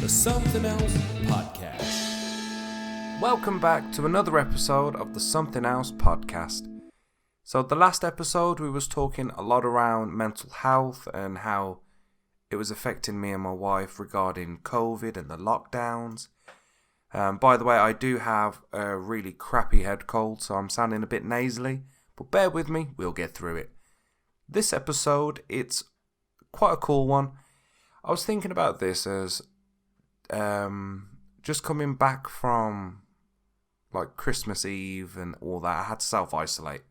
the Something Else Podcast. Welcome back to another episode of the Something Else Podcast. So the last episode we was talking a lot around mental health and how it was affecting me and my wife regarding COVID and the lockdowns. By the way, I do have a really crappy head cold, so I'm sounding a bit nasally, but bear with me, we'll get through it. This episode, it's quite a cool one. I was thinking about this as just coming back from like Christmas Eve and all that. I had to self-isolate.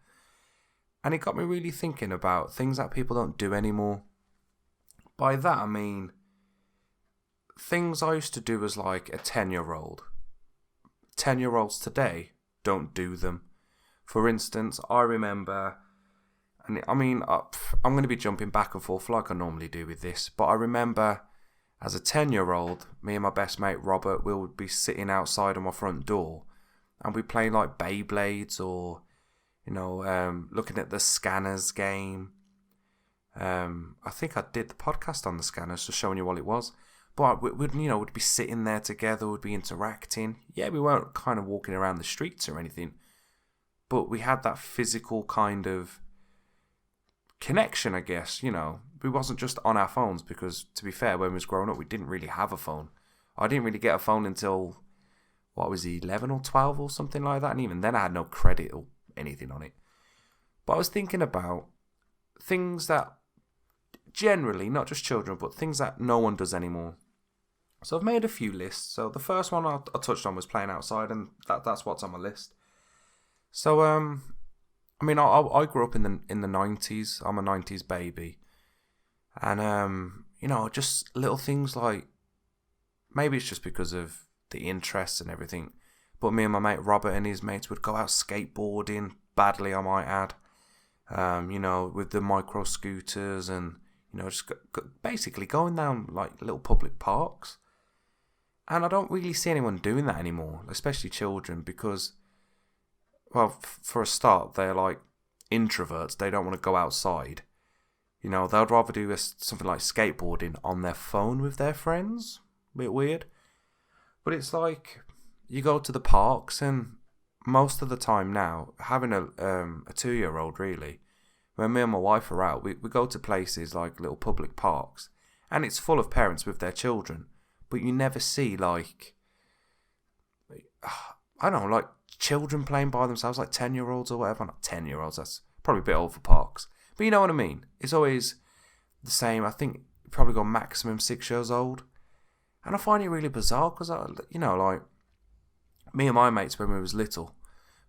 And it got me really thinking about things that people don't do anymore. By that I mean things I used to do as like a 10-year-old. 10-year-olds today don't do them. For instance, I remember, and I mean, I'm going to be jumping back and forth like I normally do with this, but I remember as a 10-year-old, me and my best mate Robert, we would be sitting outside on my front door and we'd play like Beyblades or, looking at the Scanners game. I think I did the podcast on the Scanners, just showing you what it was. But we'd be sitting there together, we'd be interacting. Yeah, we weren't kind of walking around the streets or anything, but we had that physical kind of connection, I guess. We wasn't just on our phones, because to be fair, when we was growing up, we didn't really have a phone. I didn't really get a phone until, 11 or 12 or something like that, and even then I had no credit or anything on it. But I was thinking about things that generally, not just children, but things that no one does anymore. So I've made a few lists. So the first one I touched on was playing outside, and that's what's on my list. So I grew up in the 90s. I'm a 90s baby. And, just little things like, maybe it's just because of the interests and everything, but me and my mate Robert and his mates would go out skateboarding, badly I might add, with the micro scooters and, just basically going down like little public parks. And I don't really see anyone doing that anymore, especially children, because, well, for a start, they're like introverts. They don't want to go outside. They'd rather do something like skateboarding on their phone with their friends. A bit weird. But it's like, you go to the parks, and most of the time now, having a 2-year-old really, when me and my wife are out, we go to places like little public parks, and it's full of parents with their children. But you never see like children playing by themselves, like 10-year-olds or whatever. Not 10-year-olds, that's probably a bit old for parks. But you know what I mean? It's always the same. I think you probably got maximum 6 years old. And I find it really bizarre because, like, me and my mates when we was little,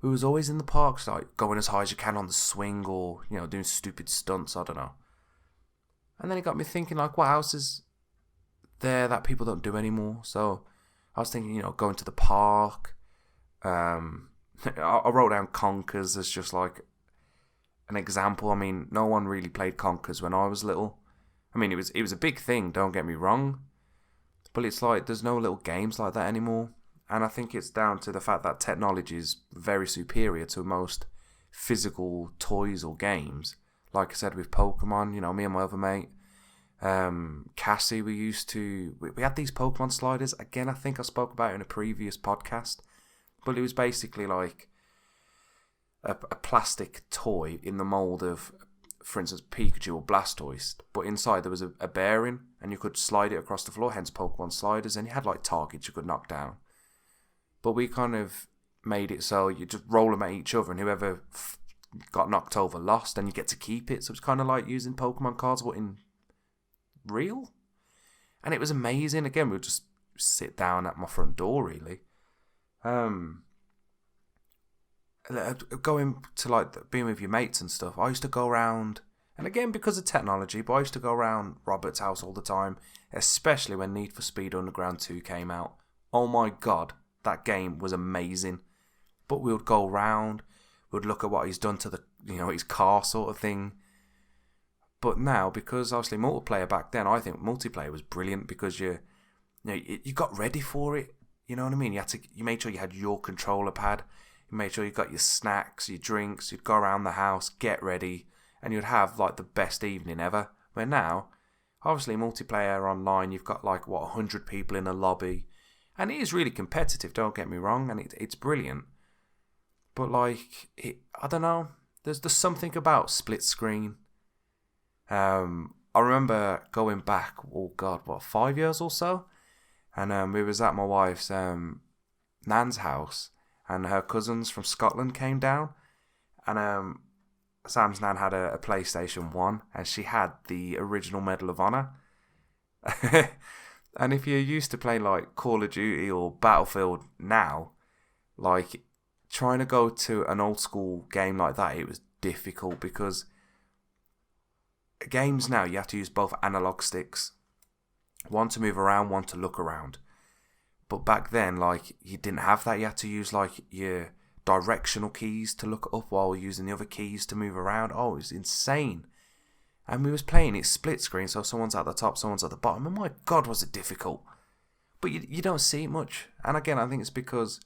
we was always in the parks, like, going as high as you can on the swing or, doing stupid stunts, I don't know. And then it got me thinking, like, what else is there that people don't do anymore? So I was thinking, going to the park. I wrote down Conkers as just like an example. I mean, no one really played Conkers when I was little. I mean, it was a big thing, don't get me wrong. But it's like, there's no little games like that anymore. And I think it's down to the fact that technology is very superior to most physical toys or games. Like I said with Pokemon, me and my other mate, Cassie, we had these Pokemon sliders. Again, I think I spoke about it in a previous podcast. But it was basically like a plastic toy in the mold of, for instance, Pikachu or Blastoise, but inside there was a bearing, and you could slide it across the floor, hence Pokemon sliders, and you had like targets you could knock down. But we kind of made it so you just roll them at each other, and whoever got knocked over lost, and you get to keep it. So it's kind of like using Pokemon cards, but in real. And it was amazing. Again, we would just sit down at my front door, really. Going to like being with your mates and stuff, I used to go around, and again because of technology, but I used to go around Robert's house all the time, especially when Need for Speed Underground 2 came out. Oh my god, that game was amazing. But we would go around, we would look at what he's done to the, his car sort of thing. But now, because obviously multiplayer back then, I think multiplayer was brilliant because you got ready for it. You know what I mean? You made sure you had your controller pad. You made sure you got your snacks, your drinks. You'd go around the house, get ready, and you'd have like the best evening ever. Where now, obviously multiplayer online, you've got like, 100 people in a lobby. And it is really competitive, don't get me wrong, and it's brilliant. But like, I don't know, there's something about split screen. I remember going back, 5 years or so? And we was at my wife's nan's house, and her cousins from Scotland came down, and Sam's nan had a PlayStation 1, and she had the original Medal of Honor. And if you're used to playing like Call of Duty or Battlefield now, like trying to go to an old school game like that, it was difficult because games now you have to use both analog sticks, one to move around, one to look around. But back then, like, you didn't have that. You had to use like your directional keys to look up while using the other keys to move around. Oh, it was insane. And we was playing it split screen, so someone's at the top, someone's at the bottom. And my God, was it difficult. But you don't see it much. And again, I think it's because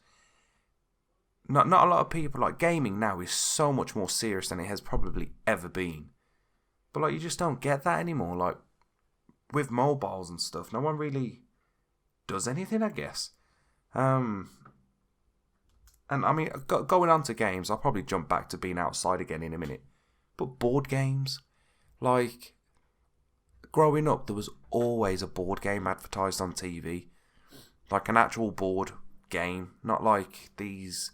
not a lot of people, like, gaming now is so much more serious than it has probably ever been. But like, you just don't get that anymore. Like, with mobiles and stuff, no one really does anything, I guess. And I mean, going on to games, I'll probably jump back to being outside again in a minute. But board games, like, growing up, there was always a board game advertised on TV. Like an actual board game, not like these,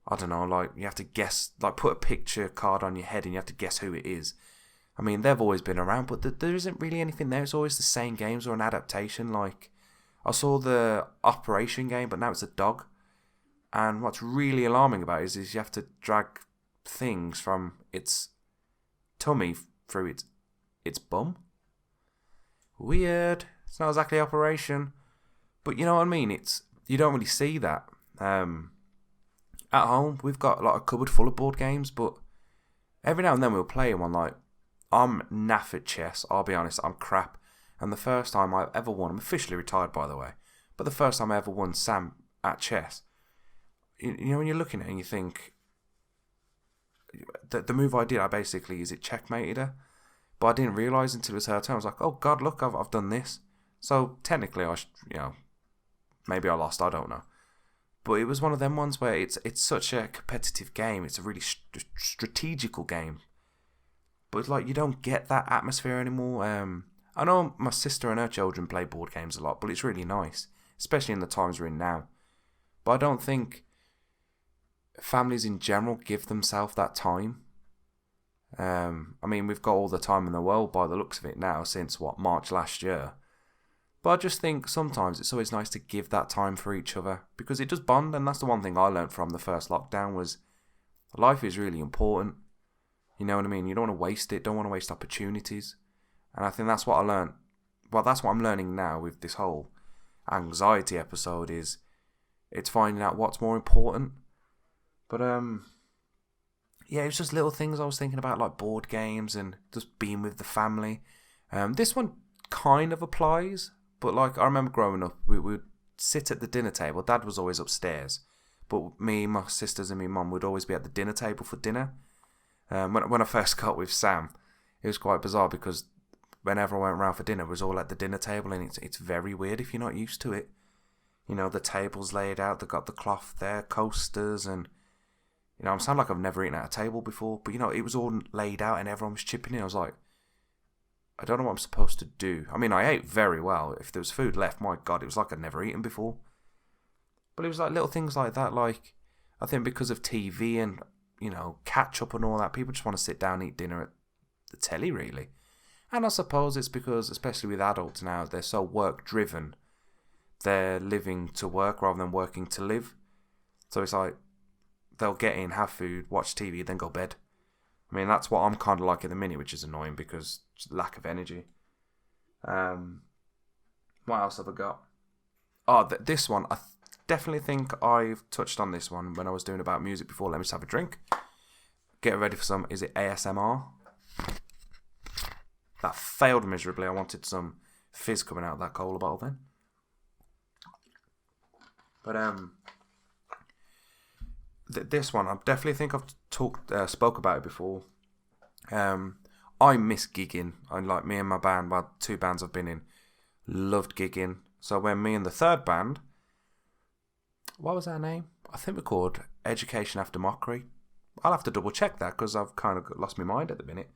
I don't know, like you have to guess, like put a picture card on your head and you have to guess who it is. I mean, they've always been around, but there isn't really anything there. It's always the same games or an adaptation. Like, I saw the Operation game, but now it's a dog. And what's really alarming about it is you have to drag things from its tummy through its bum. Weird. It's not exactly Operation, but you know what I mean. You don't really see that. At home, we've got like a cupboard full of board games, but every now and then we'll play one. Like, I'm naff at chess. I'll be honest, I'm crap. And the first time I ever won, I'm officially retired by the way, but the first time I ever won Sam at chess, you know, when you're looking at it and you think, the move I did, I basically, is it checkmated her? But I didn't realise until it was her turn. I was like, oh God, look, I've done this. So technically, maybe I lost, I don't know. But it was one of them ones where it's such a competitive game. It's a really strategical game. But it's like, you don't get that atmosphere anymore. I know my sister and her children play board games a lot, but it's really nice, especially in the times we're in now. But I don't think families in general give themselves that time. I mean, we've got all the time in the world by the looks of it now since, March last year. But I just think sometimes it's always nice to give that time for each other because it does bond, and that's the one thing I learned from the first lockdown was life is really important. You know what I mean? You don't want to waste it, don't want to waste opportunities. And I think that's what I learned. Well, that's what I'm learning now with this whole anxiety episode is it's finding out what's more important. But yeah, it's just little things I was thinking about, like board games and just being with the family. This one kind of applies, but like I remember growing up, we would sit at the dinner table. Dad was always upstairs, but me, my sisters, and my mum would always be at the dinner table for dinner. When I first got with Sam, it was quite bizarre because whenever I went round for dinner, it was all at the dinner table, and it's very weird if you're not used to it. You know, the table's laid out, they've got the cloth there, coasters, and you know, I sound like I've never eaten at a table before, but you know, it was all laid out and everyone was chipping in. I was like, I don't know what I'm supposed to do. I mean, I ate very well. If there was food left, my God, it was like I'd never eaten before. But it was like little things like that, like, I think because of TV and, you know, catch up and all that, people just want to sit down and eat dinner at the telly, really. And I suppose it's because, especially with adults now, they're so work driven. They're living to work rather than working to live. So it's like, they'll get in, have food, watch TV, then go bed. I mean, that's what I'm kind of like at the minute, which is annoying because lack of energy. What else have I got? Oh, this one. I definitely think I've touched on this one when I was doing about music before. Let me just have a drink. Get ready for some. Is it ASMR? That failed miserably. I wanted some fizz coming out of that cola bottle then. But this one, I definitely think I've spoke about it before. I miss gigging. I like me and my band, well, 2 bands I've been in, loved gigging. So when me and the 3rd band, what was our name? I think we're called Education After Mockery. I'll have to double check that because I've kind of lost my mind at the minute.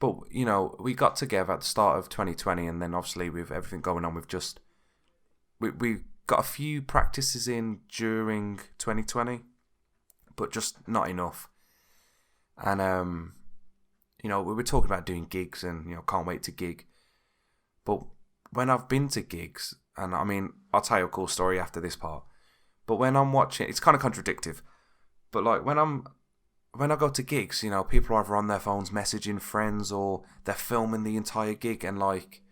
But, you know, we got together at the start of 2020, and then obviously with everything going on, we got a few practices in during 2020, but just not enough. And, you know, we were talking about doing gigs and, you know, can't wait to gig. But when I've been to gigs, and I mean, I'll tell you a cool story after this part, but when I'm watching, it's kind of contradictive, but like when I go to gigs, you know, people are either on their phones messaging friends or they're filming the entire gig, and like,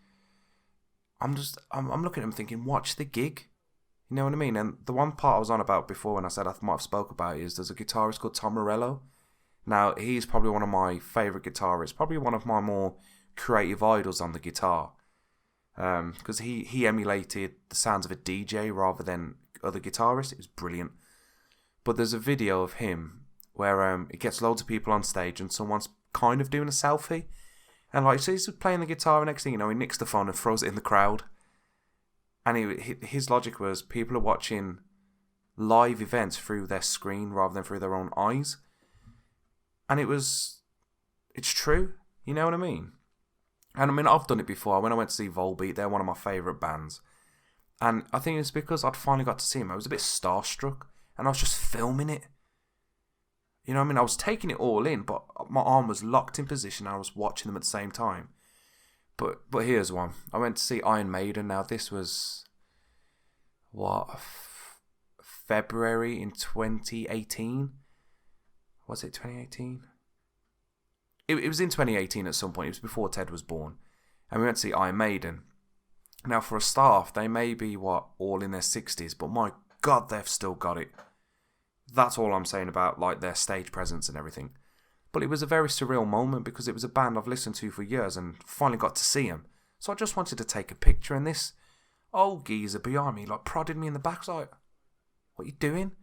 I'm looking at them thinking, watch the gig. You know what I mean? And the one part I was on about before when I said I might have spoke about it is there's a guitarist called Tom Morello. Now, he's probably one of my favourite guitarists, probably one of my more creative idols on the guitar. Because he emulated the sounds of a DJ rather than other guitarists. It was brilliant. But there's a video of him where it gets loads of people on stage and someone's kind of doing a selfie. And like, so he's playing the guitar, and next thing you know, he nicks the phone and throws it in the crowd. And his logic was people are watching live events through their screen rather than through their own eyes. And it's true. You know what I mean? And I mean, I've done it before. When I went to see Volbeat, they're one of my favourite bands. And I think it's because I'd finally got to see them. I was a bit starstruck, and I was just filming it. You know what I mean? I was taking it all in, but my arm was locked in position and I was watching them at the same time. But here's one. I went to see Iron Maiden. Now, this was, February in 2018? Was it 2018? It was in 2018 at some point. It was before Ted was born. And we went to see Iron Maiden. Now, for a staff, they may be, all in their 60s, but my God, they've still got it. That's all I'm saying about like their stage presence and everything. But it was a very surreal moment because it was a band I've listened to for years and finally got to see them. So I just wanted to take a picture, and this old geezer behind me like prodded me in the back, like, "What you doing?"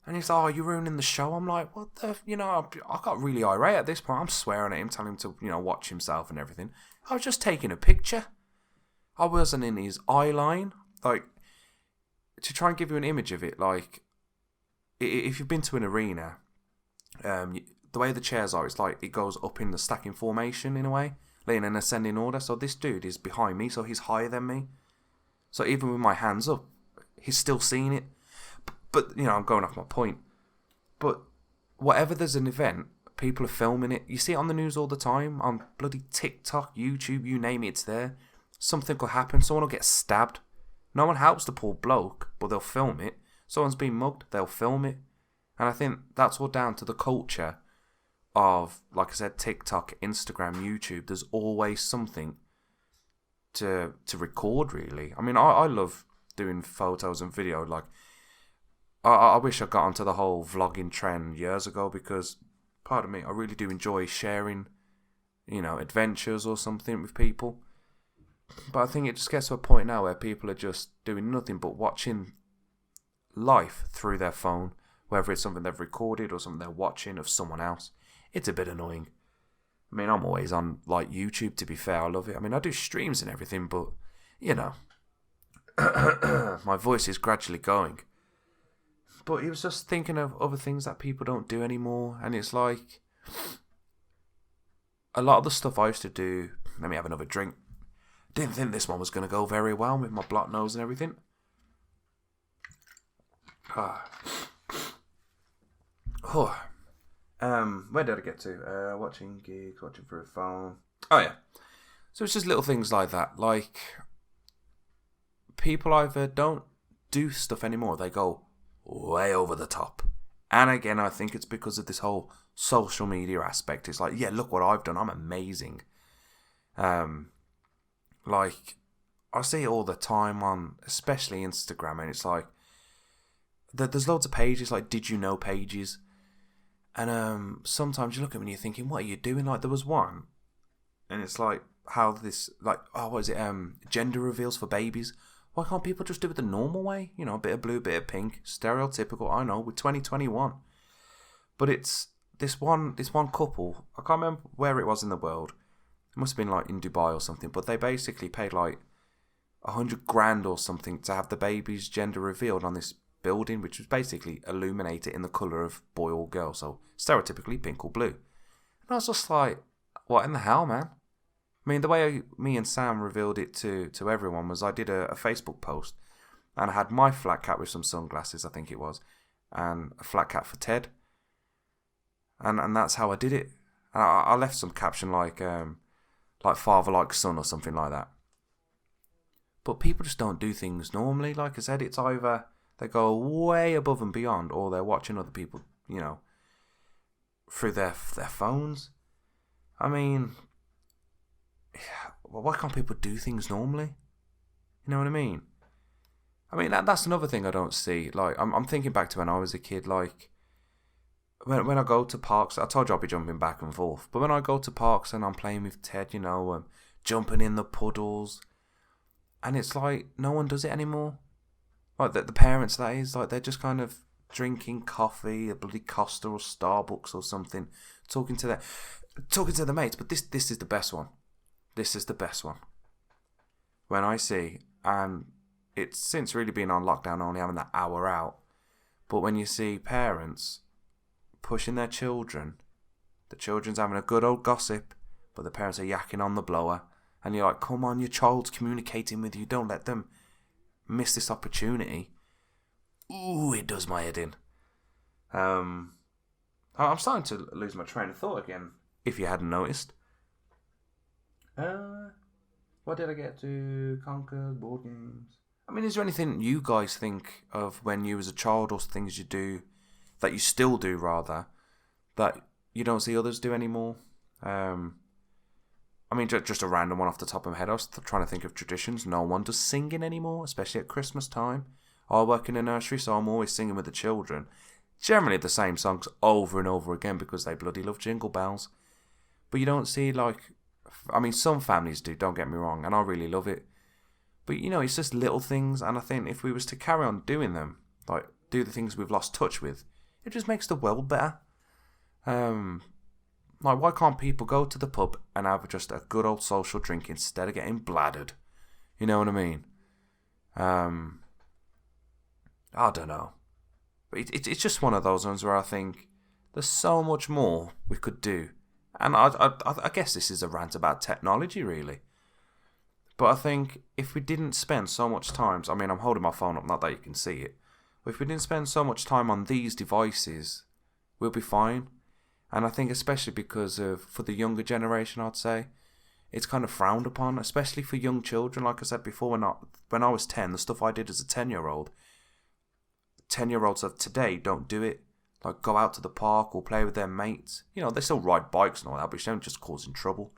And he's like, "Oh, you're ruining the show." I'm like, "What the?" You know, I got really irate at this point. I'm swearing at him, telling him to, you know, watch himself and everything. I was just taking a picture. I wasn't in his eye line. Like, to try and give you an image of it, like, if you've been to an arena, the way the chairs are, it's like it goes up in the stacking formation in a way, like in an ascending order. So this dude is behind me, so he's higher than me. So even with my hands up, he's still seeing it. But, you know, I'm going off my point. But whatever there's an event, people are filming it. You see it on the news all the time, on bloody TikTok, YouTube, you name it, it's there. Something could happen, someone will get stabbed. No one helps the poor bloke, but they'll film it. Someone's been mugged, they'll film it. And I think that's all down to the culture of, like I said, TikTok, Instagram, YouTube. There's always something to record, really. I mean, I love doing photos and video. Like, I wish I got onto the whole vlogging trend years ago because, pardon me, I really do enjoy sharing, you know, adventures or something with people. But I think it just gets to a point now where people are just doing nothing but watching life through their phone, whether it's something they've recorded or something they're watching of someone else. It's a bit annoying. I mean, I'm always on, like, YouTube, to be fair. I love it. I mean, I do streams and everything, but, you know, my voice is gradually going. But he was just thinking of other things that people don't do anymore, and it's like, a lot of the stuff I used to do, let me have another drink. Didn't think this one was going to go very well with my blocked nose and everything. Where did I get to? Watching gigs, watching through a phone. Oh yeah. So it's just little things like that. Like, people either don't do stuff anymore, they go way over the top. And again, I think it's because of this whole social media aspect. It's like, yeah, look what I've done, I'm amazing. Like, I see it all the time on, especially Instagram, and it's like, there's loads of pages, like Did You Know pages, and sometimes you look at them and you're thinking, what are you doing? Like, there was one, and it's like, how this, like, what is it, gender reveals for babies. Why can't people just do it the normal way? You know, a bit of blue, a bit of pink, stereotypical, I know, with 2021. But it's this one couple, I can't remember where it was in the world. It must have been like in Dubai or something, but they basically paid like 100 grand or something to have the baby's gender revealed on this building, which was basically illuminated in the colour of boy or girl, so stereotypically pink or blue. And I was just like, what in the hell, man? I mean, the way me and Sam revealed it to everyone was I did a Facebook post, and I had my flat cat with some sunglasses, I think it was, and a flat cat for Ted. And that's how I did it. I left some caption like father like son or something like that. But people just don't do things normally. Like I said, it's either they go way above and beyond, or they're watching other people, through their phones. I mean, well, why can't people do things normally? You know what I mean? I mean, that's another thing I don't see. Like, I'm thinking back to when I was a kid, like, when I go to parks, I told you I'll be jumping back and forth, but when I go to parks and I'm playing with Ted, jumping in the puddles, and it's like, no one does it anymore. Like, the parents, that is, like, they're just kind of drinking coffee, a bloody Costa or Starbucks or something, talking to the mates, but this is the best one. This is the best one. When I see, and it's since really been on lockdown, only having that hour out, but when you see parents pushing their children, the children's having a good old gossip, but the parents are yakking on the blower, and you're like, come on, your child's communicating with you, don't let them miss this opportunity. Ooh, it does my head in. I'm starting to lose my train of thought again, if you hadn't noticed. What did I get to? Conquer, board games. I mean, is there anything you guys think of when you was a child, or things you do, that you still do rather, that you don't see others do anymore? I mean, just a random one off the top of my head. I was trying to think of traditions. No one does singing anymore, especially at Christmas time. I work in a nursery, so I'm always singing with the children. Generally the same songs over and over again because they bloody love Jingle Bells. But you don't see, like, I mean, some families do, don't get me wrong, and I really love it. But, it's just little things, and I think if we was to carry on doing them, like, do the things we've lost touch with, it just makes the world better. Like, why can't people go to the pub and have just a good old social drink instead of getting bladdered? You know what I mean? I don't know. But it's just one of those ones where I think there's so much more we could do. And I guess this is a rant about technology, really. But I think if we didn't spend so much time... I mean, I'm holding my phone up, not that you can see it. But if we didn't spend so much time on these devices, we'll be fine. And I think especially because for the younger generation, I'd say, it's kind of frowned upon, especially for young children. Like I said before, when I was 10, the stuff I did as a 10-year-old, 10-year-olds of today don't do it. Like, go out to the park or play with their mates. They still ride bikes and all that, but they don't just causing trouble.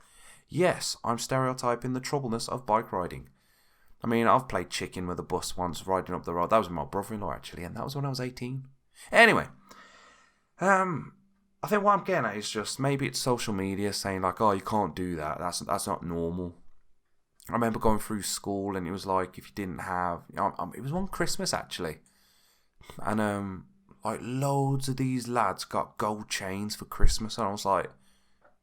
Yes, I'm stereotyping the troubleness of bike riding. I mean, I've played chicken with a bus once, riding up the road. That was with my brother-in-law, actually, and that was when I was 18. Anyway, I think what I'm getting at is just maybe it's social media saying, like, oh, you can't do that. That's not normal. I remember going through school, and it was like, if you didn't have... it was one Christmas, actually. And, like, loads of these lads got gold chains for Christmas, and I was like,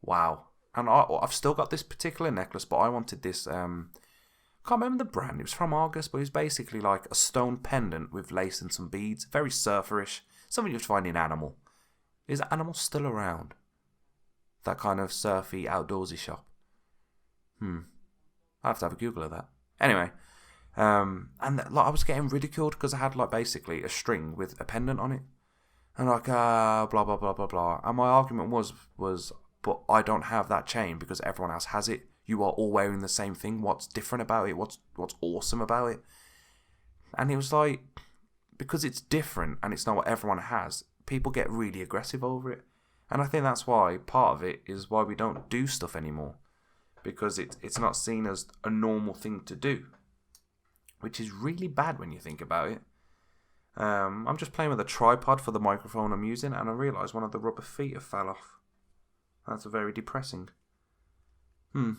wow. And I've still got this particular necklace, but I wanted this, I can't remember the brand, it was from August, but it was basically like a stone pendant with lace and some beads, very surferish, something you'd find in Animal. Is Animal still around? That kind of surfy, outdoorsy shop. I have to have a Google of that. Anyway, and like, I was getting ridiculed because I had, like, basically a string with a pendant on it. And like, blah, blah, blah, blah, blah. And my argument was, but I don't have that chain because everyone else has it. You are all wearing the same thing. What's different about it? What's awesome about it? And it was like, because it's different and it's not what everyone has, people get really aggressive over it. And I think that's why, part of it is why we don't do stuff anymore. Because it's not seen as a normal thing to do. Which is really bad when you think about it. I'm just playing with a tripod for the microphone I'm using, and I realised one of the rubber feet have fell off. That's very depressing. I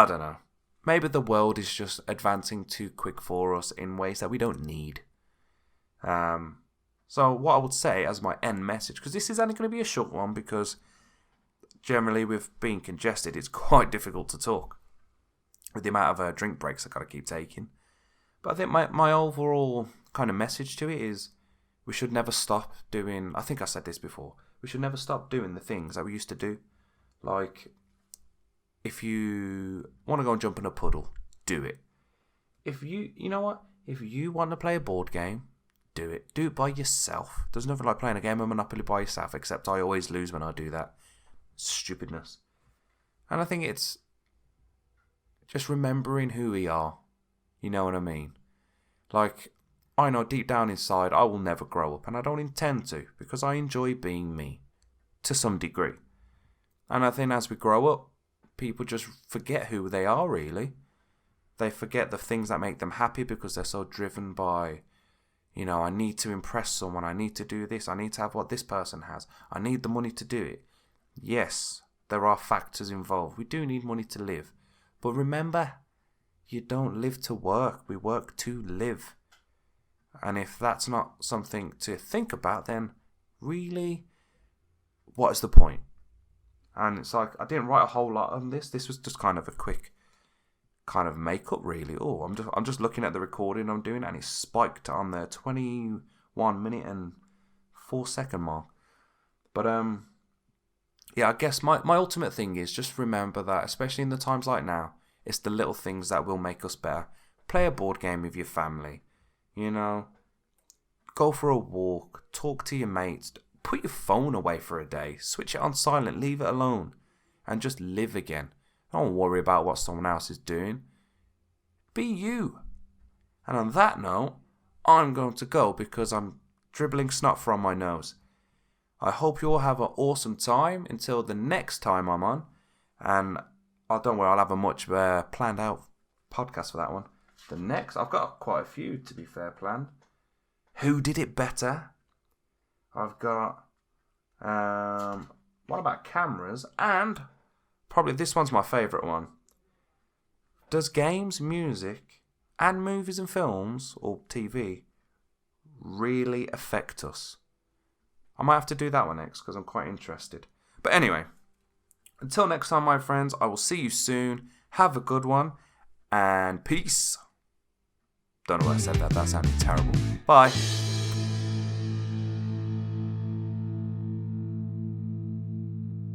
don't know. Maybe the world is just advancing too quick for us in ways that we don't need. So what I would say as my end message, because this is only going to be a short one, because generally with being congested, it's quite difficult to talk with the amount of drink breaks I got to keep taking. But I think my overall kind of message to it is we should never stop doing, I think I said this before, we should never stop doing the things that we used to do. Like, if you want to go and jump in a puddle, do it. If you know what? If you want to play a board game, do it. Do it by yourself. There's nothing like playing a game of Monopoly by yourself, except I always lose when I do that. Stupidness. And I think it's just remembering who we are. You know what I mean? Like, I know deep down inside I will never grow up, and I don't intend to, because I enjoy being me to some degree. And I think as we grow up, people just forget who they are, really. They forget the things that make them happy because they're so driven by, I need to impress someone, I need to do this, I need to have what this person has, I need the money to do it. Yes, there are factors involved. We do need money to live. But remember, you don't live to work, we work to live. And if that's not something to think about, then really, what is the point? And it's like, I didn't write a whole lot on this. This was just kind of a quick kind of makeup, really. Oh, I'm just looking at the recording I'm doing, and it's spiked on the 21 minute and 4 second mark. But yeah, I guess my ultimate thing is just remember that, especially in the times like now, it's the little things that will make us better. Play a board game with your family. Go for a walk. Talk to your mates. Put your phone away for a day. Switch it on silent. Leave it alone. And just live again. Don't worry about what someone else is doing. Be you. And on that note, I'm going to go because I'm dribbling snot from my nose. I hope you all have an awesome time until the next time I'm on. And don't worry, I'll have a much planned out podcast for that one. I've got quite a few, to be fair, planned. Who did it better? I've got, what about cameras? And probably this one's my favourite one. Does games, music, and movies and films, or TV, really affect us? I might have to do that one next because I'm quite interested. But anyway, until next time, my friends, I will see you soon. Have a good one, and peace. Don't know why I said that. That sounded terrible. Bye.